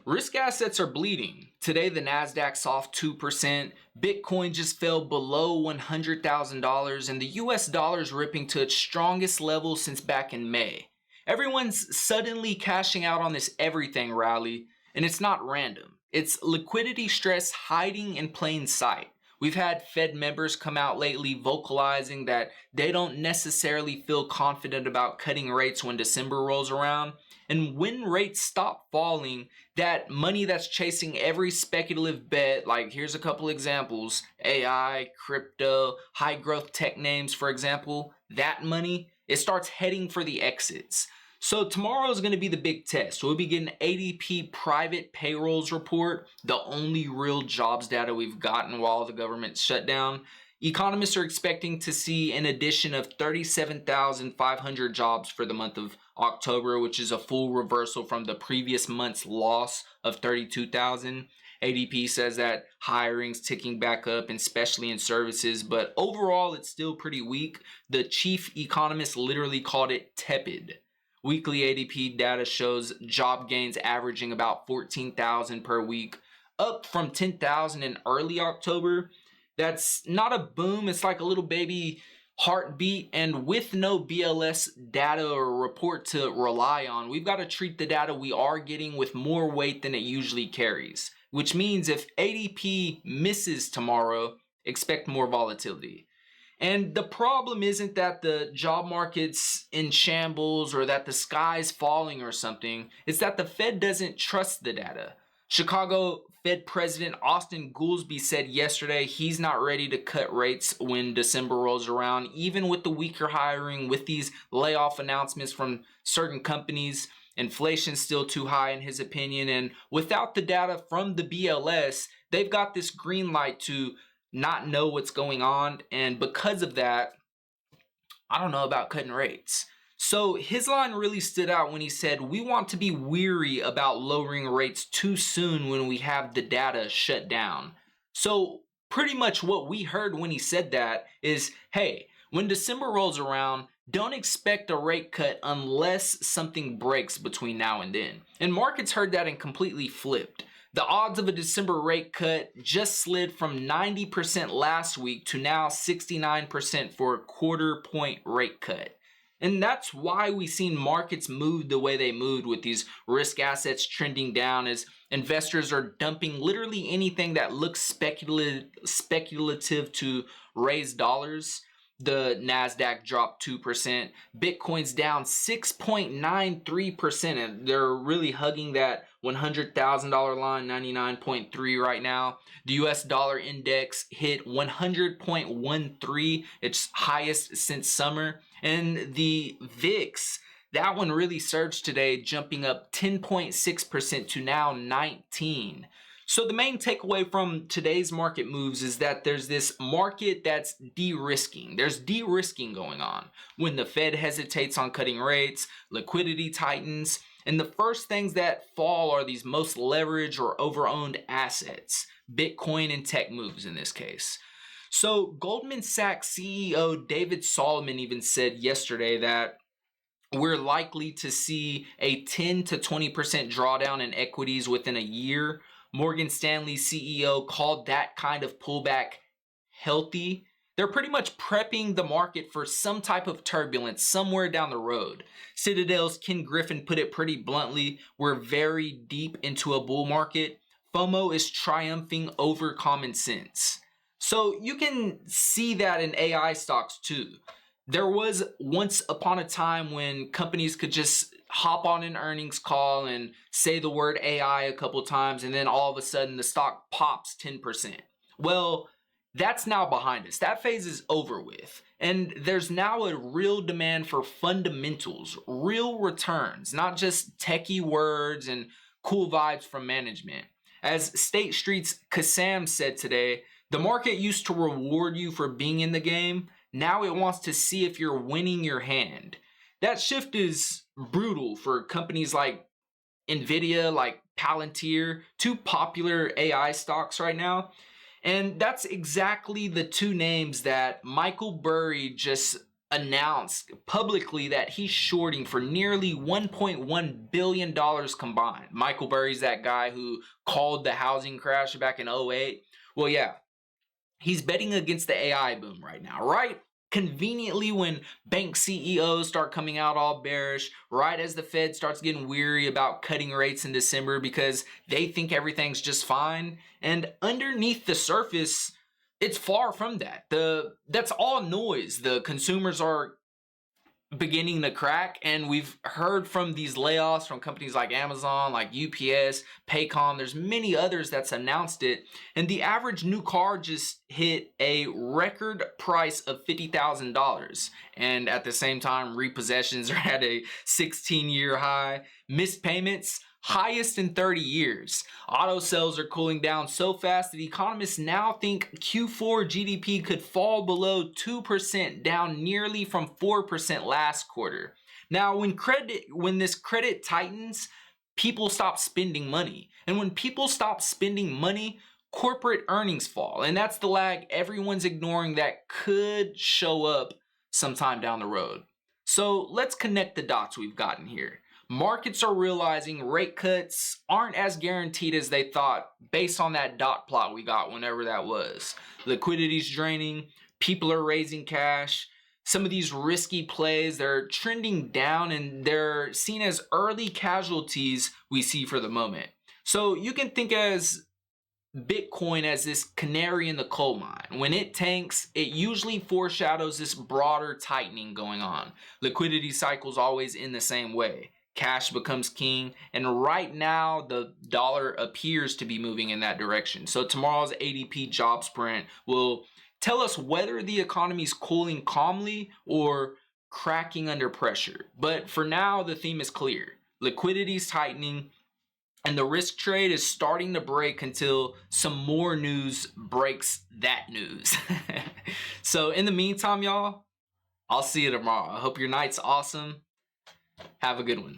Risk assets are bleeding. Today, the Nasdaq's off 2%. Bitcoin just fell below $100,000, and the US dollar's ripping to its strongest level since back in May. Everyone's suddenly cashing out on this everything rally, and it's not random. It's liquidity stress hiding in plain sight. We've had Fed members come out lately vocalizing that they don't necessarily feel confident about cutting rates when December rolls around. And when rates stop falling, that money that's chasing every speculative bet, like here's a couple examples, AI, crypto, high growth tech names, for example, that money, it starts heading for the exits. So tomorrow is going to be the big test. We'll be getting ADP private payrolls report, the only real jobs data we've gotten while the government shut down. Economists are expecting to see an addition of 37,500 jobs for the month of October, which is a full reversal from the previous month's loss of 32,000. ADP says that hiring's ticking back up, especially in services, but overall it's still pretty weak. The chief economist literally called it tepid. Weekly ADP data shows job gains averaging about 14,000 per week, up from 10,000 in early October. That's not a boom, it's like a little baby heartbeat, and with no BLS data or report to rely on, we've got to treat the data we are getting with more weight than it usually carries, which means if ADP misses tomorrow, expect more volatility. And the problem isn't that the job market's in shambles or that the sky's falling or something, it's that the Fed doesn't trust the data. Chicago Fed President Austin Goolsbee said yesterday he's not ready to cut rates when December rolls around, even with the weaker hiring, with these layoff announcements from certain companies. Inflation's still too high in his opinion, and without the data from the BLS, they've got this green light to not know what's going on, and because of that, I don't know about cutting rates. So his line really stood out when he said, we want to be weary about lowering rates too soon when we have the data shut down. So pretty much what we heard when he said that is, hey, when December rolls around, don't expect a rate cut unless something breaks between now and then. And markets heard that and completely flipped. The odds of a December rate cut just slid from 90% last week to now 69% for a quarter point rate cut. And that's why we've seen markets move the way they moved, with these risk assets trending down as investors are dumping literally anything that looks speculative to raise dollars. The Nasdaq dropped 2%. Bitcoin's down 6.93%. And they're really hugging that $100,000 line, 99.3 right now. The US dollar index hit 100.13, its highest since summer. And the VIX, that one really surged today, jumping up 10.6% to now 19. So the main takeaway from today's market moves is that there's this market that's de-risking. There's de-risking going on. When the Fed hesitates on cutting rates, liquidity tightens, and the first things that fall are these most leveraged or over-owned assets. Bitcoin and tech moves in this case. So Goldman Sachs CEO David Solomon even said yesterday that we're likely to see a 10 to 20% drawdown in equities within a year. Morgan Stanley CEO called that kind of pullback healthy. They're pretty much prepping the market for some type of turbulence somewhere down the road. Citadel's Ken Griffin put it pretty bluntly, we're very deep into a bull market. FOMO is triumphing over common sense. So you can see that in AI stocks too. There was once upon a time when companies could just hop on an earnings call and say the word AI a couple times, and then all of a sudden the stock pops 10%. Well, that's now behind us. That phase is over with. And there's now a real demand for fundamentals, real returns, not just techie words and cool vibes from management. As State Street's Kassam said today, the market used to reward you for being in the game. Now it wants to see if you're winning your hand. That shift is brutal for companies like Nvidia, like Palantir, two popular AI stocks right now. And that's exactly the two names that Michael Burry just announced publicly that he's shorting for nearly $1.1 billion combined. Michael Burry's that guy who called the housing crash back in '08. Well, yeah, he's betting against the AI boom right now, right? Conveniently, when bank CEOs start coming out all bearish, right as the Fed starts getting weary about cutting rates in December because they think everything's just fine. And underneath the surface, it's far from that. That's all noise. The consumers are beginning to crack, and we've heard from these layoffs from companies like Amazon, like UPS, Paycom. There's many others that's announced it, and the average new car just hit a record price of $50,000, and at the same time repossessions are at a 16-year high. Missed payments highest in 30 years. Auto sales are cooling down so fast that economists now think Q4 GDP could fall below 2%, down nearly from 4% last quarter. Now, when this credit tightens, people stop spending money. And when people stop spending money, corporate earnings fall. And that's the lag everyone's ignoring that could show up sometime down the road. So let's connect the dots we've gotten here. Markets are realizing rate cuts aren't as guaranteed as they thought based on that dot plot we got whenever that was. Liquidity's draining, people are raising cash. Some of these risky plays, they're trending down and they're seen as early casualties we see for the moment. So you can think as Bitcoin as this canary in the coal mine. When it tanks, it usually foreshadows this broader tightening going on. Liquidity cycles always end the same way. Cash becomes king, and right now the dollar appears to be moving in that direction. So tomorrow's ADP jobs print will tell us whether the economy is cooling calmly or cracking under pressure. But for now, the theme is clear. Liquidity is tightening, and the risk trade is starting to break until some more news breaks that news. So in the meantime, y'all, I'll see you tomorrow. I hope your night's awesome. Have a good one.